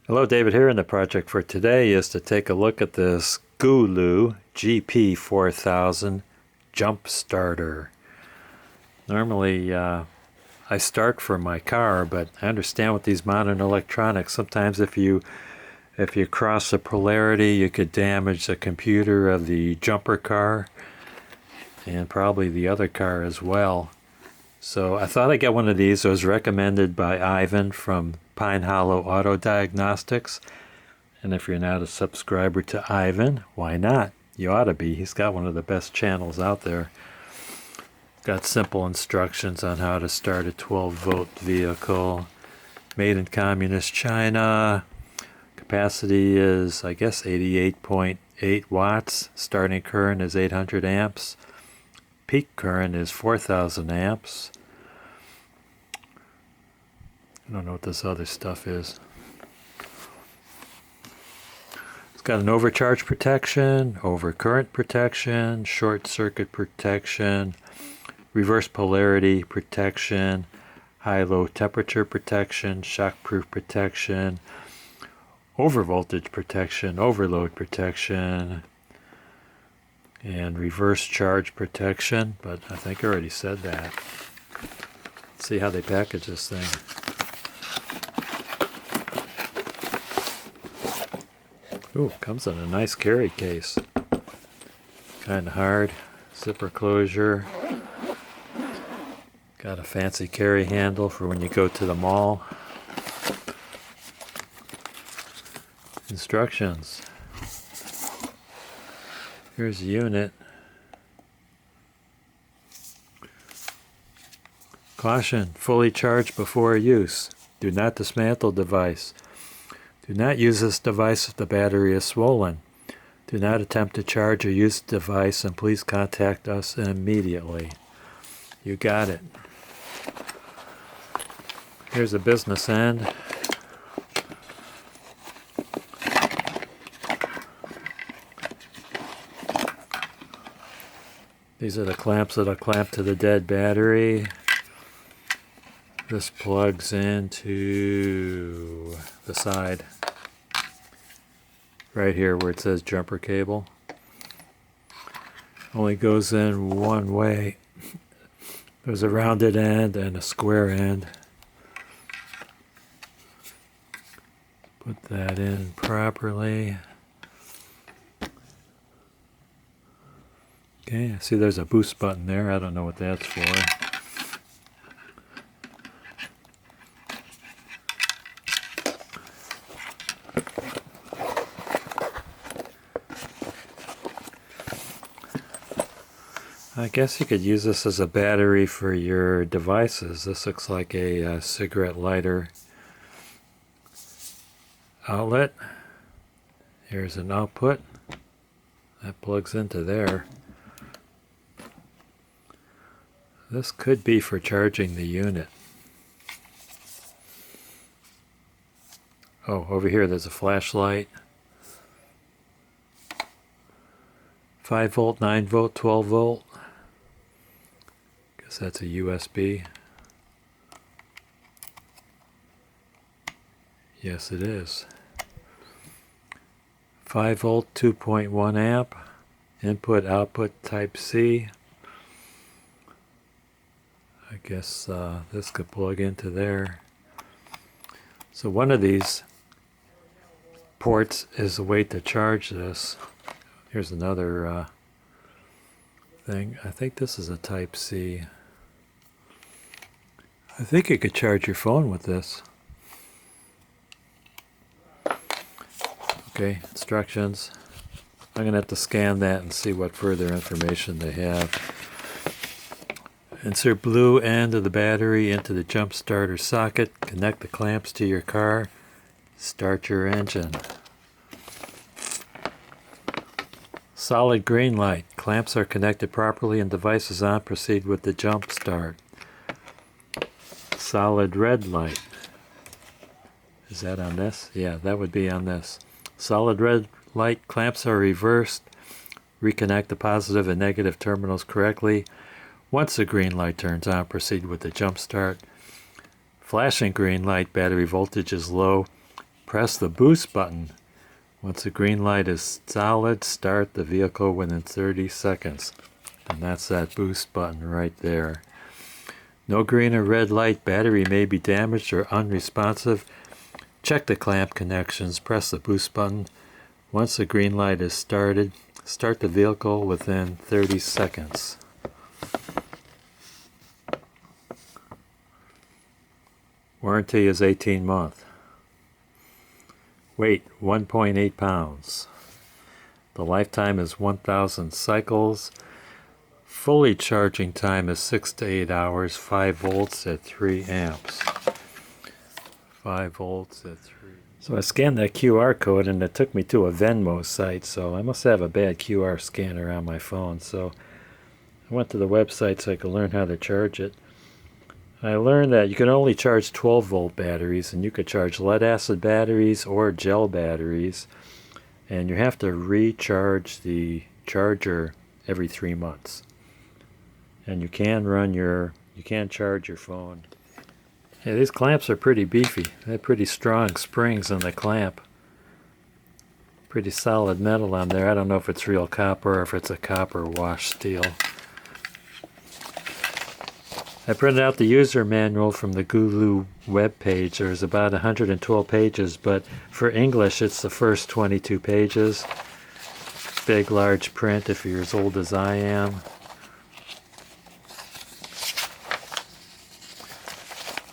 Hello, David here, and the project for today is to take a look at this GOOLOO GP4000 jump starter. Normally I start for my car, but I understand with these modern electronics, sometimes if you cross the polarity, you could damage the computer of the jumper car and probably the other car as well. So I thought I'd get one of these. It was recommended by Ivan from Pine Hollow Auto Diagnostics. And if you're not a subscriber to Ivan, why not? You ought to be. He's got one of the best channels out there. Got simple instructions on how to start a 12-volt vehicle. Made in Communist China. Capacity is, I guess, 88.8 watts. Starting current is 800 amps. Peak current is 4,000 amps. I don't know what this other stuff is. It's got an overcharge protection, overcurrent protection, short circuit protection, reverse polarity protection, high-low temperature protection, shockproof protection, overvoltage protection, overload protection, and reverse charge protection, but I think I already said that. Let's see how they package this thing. Ooh, comes in a nice carry case. Kind of hard. Zipper closure. Got a fancy carry handle for when you go to the mall. Instructions. Here's the unit. Caution, fully charged before use. Do not dismantle device. Do not use this device if the battery is swollen. Do not attempt to charge or use the device, and please contact us immediately. You got it. Here's the business end. These are the clamps that are clamped to the dead battery. This plugs into the side right here where it says jumper cable. Only goes in one way. There's a rounded end and a square end. Put that in properly. Okay, I see there's a boost button there. I don't know what that's for. I guess you could use this as a battery for your devices. This looks like a cigarette lighter outlet. Here's an output. That plugs into there. This could be for charging the unit. Oh, over here there's a flashlight. 5 volt, 9 volt, 12 volt. Guess that's a USB. Yes, it is. 5 volt, 2.1 amp. Input, output, type C. I guess this could plug into there. So one of these ports is a way to charge this. Here's another thing. I think this is a type C. I think you could charge your phone with this. Okay, instructions. I'm going to have to scan that and see what further information they have. Insert blue end of the battery into the jump starter socket. Connect the clamps to your car. Start your engine. Solid green light. Clamps are connected properly and device is on. Proceed with the jump start. Solid red light. Is that on this? Yeah, that would be on this. Solid red light. Clamps are reversed. Reconnect the positive and negative terminals correctly. Once the green light turns on, proceed with the jump start. Flashing green light, battery voltage is low. press the boost button. Once the green light is solid, start the vehicle within 30 seconds. And that's that boost button right there. No green or red light, battery may be damaged or unresponsive. Check the clamp connections, press the boost button. Once the green light is started, start the vehicle within 30 seconds. Warranty is 18 months. Weight 1.8 pounds. The lifetime is 1,000 cycles. Fully charging time is 6 to 8 hours, 5 volts at 3 amps. 5 volts at 3. So I scanned that QR code and it took me to a Venmo site, so I must have a bad QR scanner on my phone. So I went to the website so I could learn how to charge it. I learned that you can only charge 12 volt batteries, and you could charge lead acid batteries or gel batteries, and you have to recharge the charger every 3 months. And you can charge your phone. Yeah, these clamps are pretty beefy. They have pretty strong springs in the clamp. Pretty solid metal on there. I don't know if it's real copper or if it's a copper wash steel. I printed out the user manual from the GOOLOO web page. There's about 112 pages, but for English it's the first 22 pages. Big, large print if you're as old as I am.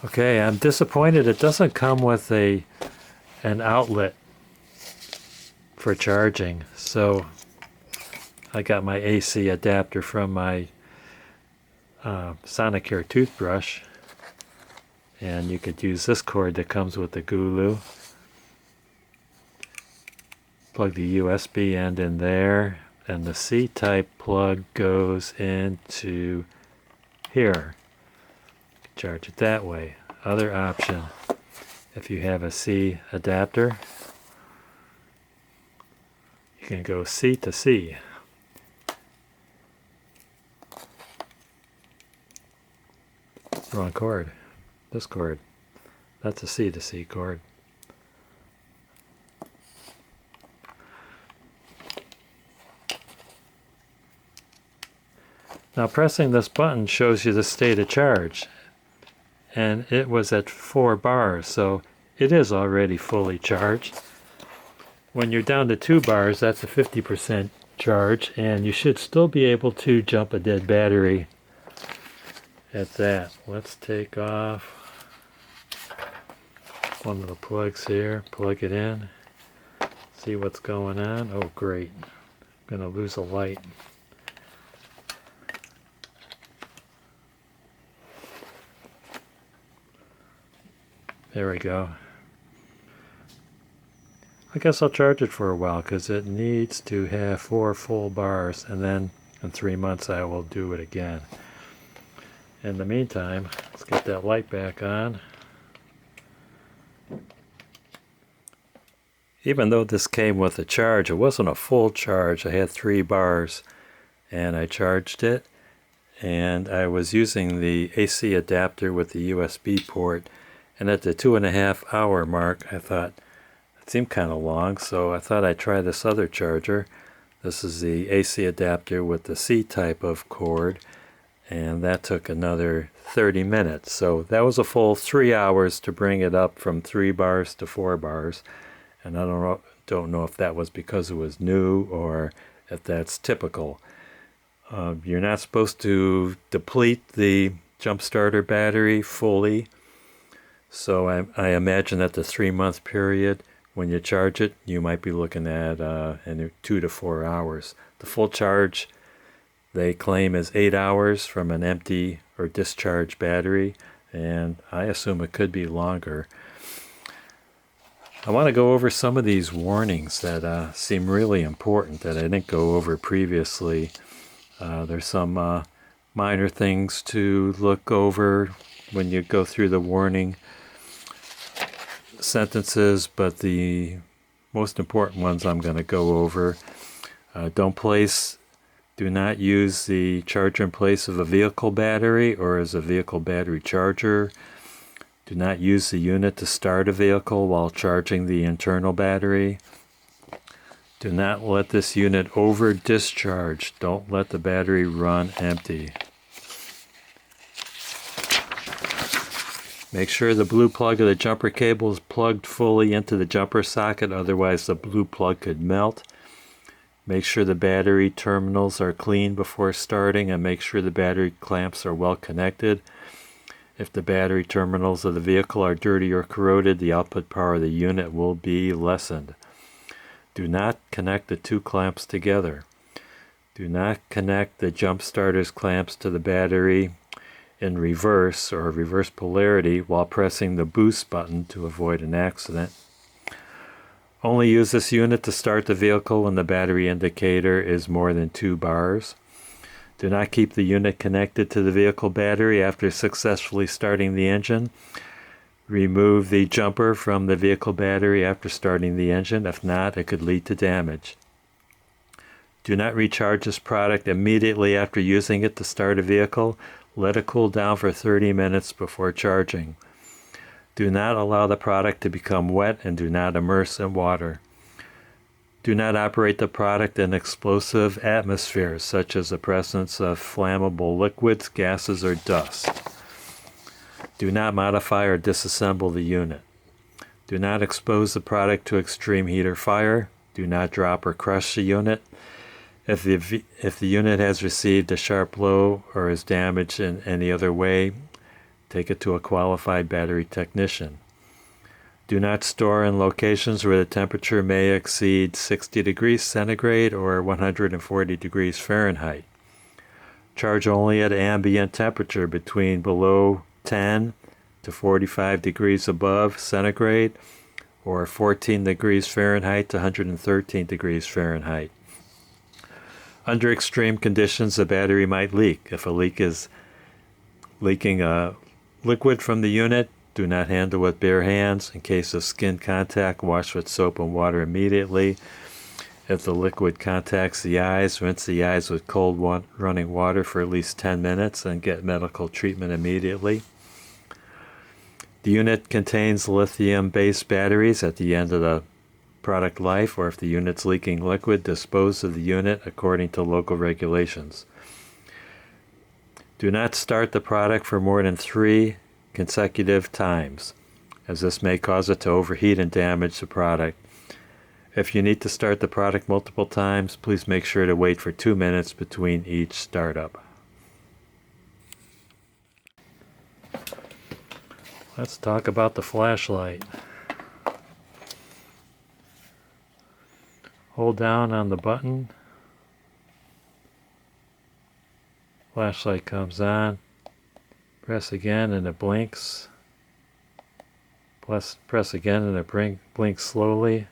Okay, I'm disappointed it doesn't come with an outlet for charging. So I got my AC adapter from my Sonicare toothbrush, and you could use this cord that comes with the GOOLOO. Plug the USB end in there, and the C-type plug goes into here. Charge it that way. Other option, if you have a C adapter, you can go C to C. Wrong cord. This cord. That's a C to C cord. Now pressing this button shows you the state of charge. And it was at 4 bars, so it is already fully charged. When you're down to 2 bars, that's a 50% charge, and you should still be able to jump a dead battery at that. Let's take off one of the plugs here, plug it in, see what's going on. Oh great, I'm going to lose a light. There we go. I guess I'll charge it for a while because it needs to have 4 full bars, and then in 3 months I will do it again. In the meantime, let's get that light back on. Even though this came with a charge, it wasn't a full charge. I had 3 bars and I charged it, and I was using the AC adapter with the USB port, and at the 2.5 hour mark I thought it seemed kind of long, so I thought I'd try this other charger. This is the AC adapter with the C type of cord, and that took another 30 minutes. So that was a full 3 hours to bring it up from 3 bars to 4 bars. And I don't know if that was because it was new or if that's typical. You're not supposed to deplete the jump starter battery fully. So I imagine that the 3-month period, when you charge it, you might be looking at 2 to 4 hours. The full charge they claim is 8 hours from an empty or discharged battery, and I assume it could be longer. I want to go over some of these warnings that seem really important that I didn't go over previously. There's some minor things to look over when you go through the warning sentences, but the most important ones I'm going to go over. Do not use the charger in place of a vehicle battery or as a vehicle battery charger. Do not use the unit to start a vehicle while charging the internal battery. Do not let this unit over discharge. Don't let the battery run empty. Make sure the blue plug of the jumper cable is plugged fully into the jumper socket, otherwise the blue plug could melt. Make sure the battery terminals are clean before starting, and make sure the battery clamps are well connected. If the battery terminals of the vehicle are dirty or corroded, the output power of the unit will be lessened. Do not connect the two clamps together. Do not connect the jump starter's clamps to the battery in reverse or reverse polarity while pressing the boost button to avoid an accident. Only use this unit to start the vehicle when the battery indicator is more than 2 bars. Do not keep the unit connected to the vehicle battery after successfully starting the engine. Remove the jumper from the vehicle battery after starting the engine. If not, it could lead to damage. Do not recharge this product immediately after using it to start a vehicle. Let it cool down for 30 minutes before charging. Do not allow the product to become wet, and do not immerse in water. Do not operate the product in explosive atmospheres, such as the presence of flammable liquids, gases, or dust. Do not modify or disassemble the unit. Do not expose the product to extreme heat or fire. Do not drop or crush the unit. If the unit has received a sharp blow or is damaged in any other way, take it to a qualified battery technician. Do not store in locations where the temperature may exceed 60 degrees centigrade or 140 degrees Fahrenheit. Charge only at ambient temperature between below 10 to 45 degrees above centigrade or 14 degrees Fahrenheit to 113 degrees Fahrenheit. Under extreme conditions, the battery might leak. If a leak is leaking a liquid from the unit, do not handle with bare hands. In case of skin contact, wash with soap and water immediately. If the liquid contacts the eyes, rinse the eyes with cold running water for at least 10 minutes and get medical treatment immediately. The unit contains lithium-based batteries at the end of the product life, or if the unit's leaking liquid, dispose of the unit according to local regulations. Do not start the product for more than 3 consecutive times, as this may cause it to overheat and damage the product. If you need to start the product multiple times, please make sure to wait for 2 minutes between each startup. Let's talk about the flashlight. Hold down on the button. Flashlight comes on. Press again and it blinks. Press again and it blinks slowly.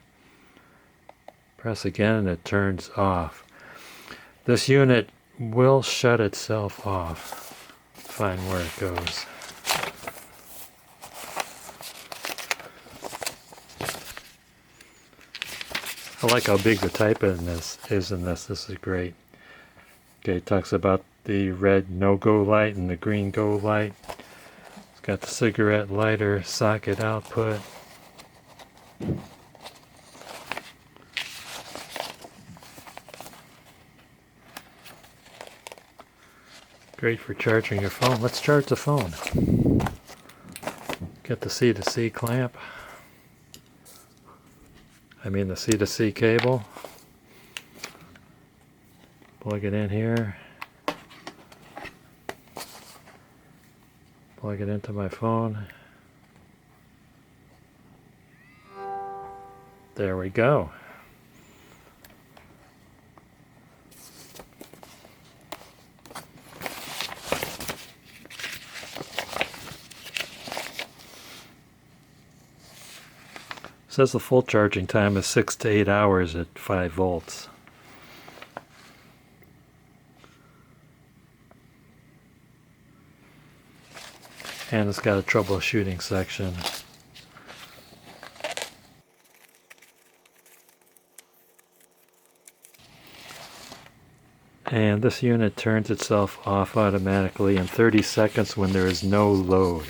Press again and it turns off. This unit will shut itself off. Find where it goes. I like how big the type in this is in this. This is great. Okay, it talks about the red no-go light and the green go light. It's got the cigarette lighter socket output. Great for charging your phone. Let's charge the phone. Get the C-to-C clamp. The C-to-C cable. Plug it in here. Plug it into my phone. There we go. Says the full charging time is 6 to 8 hours at 5 volts. And it's got a troubleshooting section. And this unit turns itself off automatically in 30 seconds when there is no load.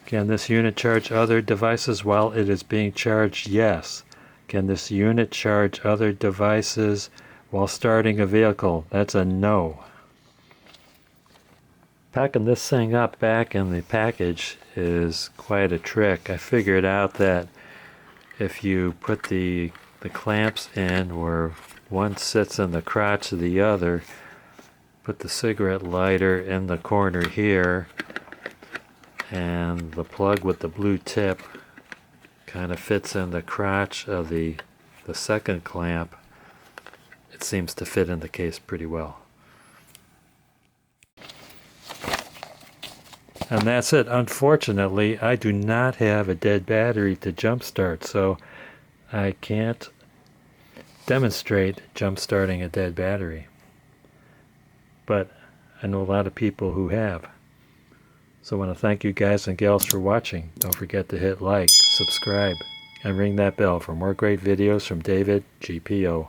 Can this unit charge other devices while it is being charged? Yes. Can this unit charge other devices while starting a vehicle? That's a no. Packing this thing up back in the package is quite a trick. I figured out that if you put the clamps in where one sits in the crotch of the other, put the cigarette lighter in the corner here, and the plug with the blue tip kind of fits in the crotch of the second clamp, it seems to fit in the case pretty well. And that's it. Unfortunately, I do not have a dead battery to jumpstart, so I can't demonstrate jump-starting a dead battery. But I know a lot of people who have. So I want to thank you guys and gals for watching. Don't forget to hit like, subscribe, and ring that bell for more great videos from David GPO.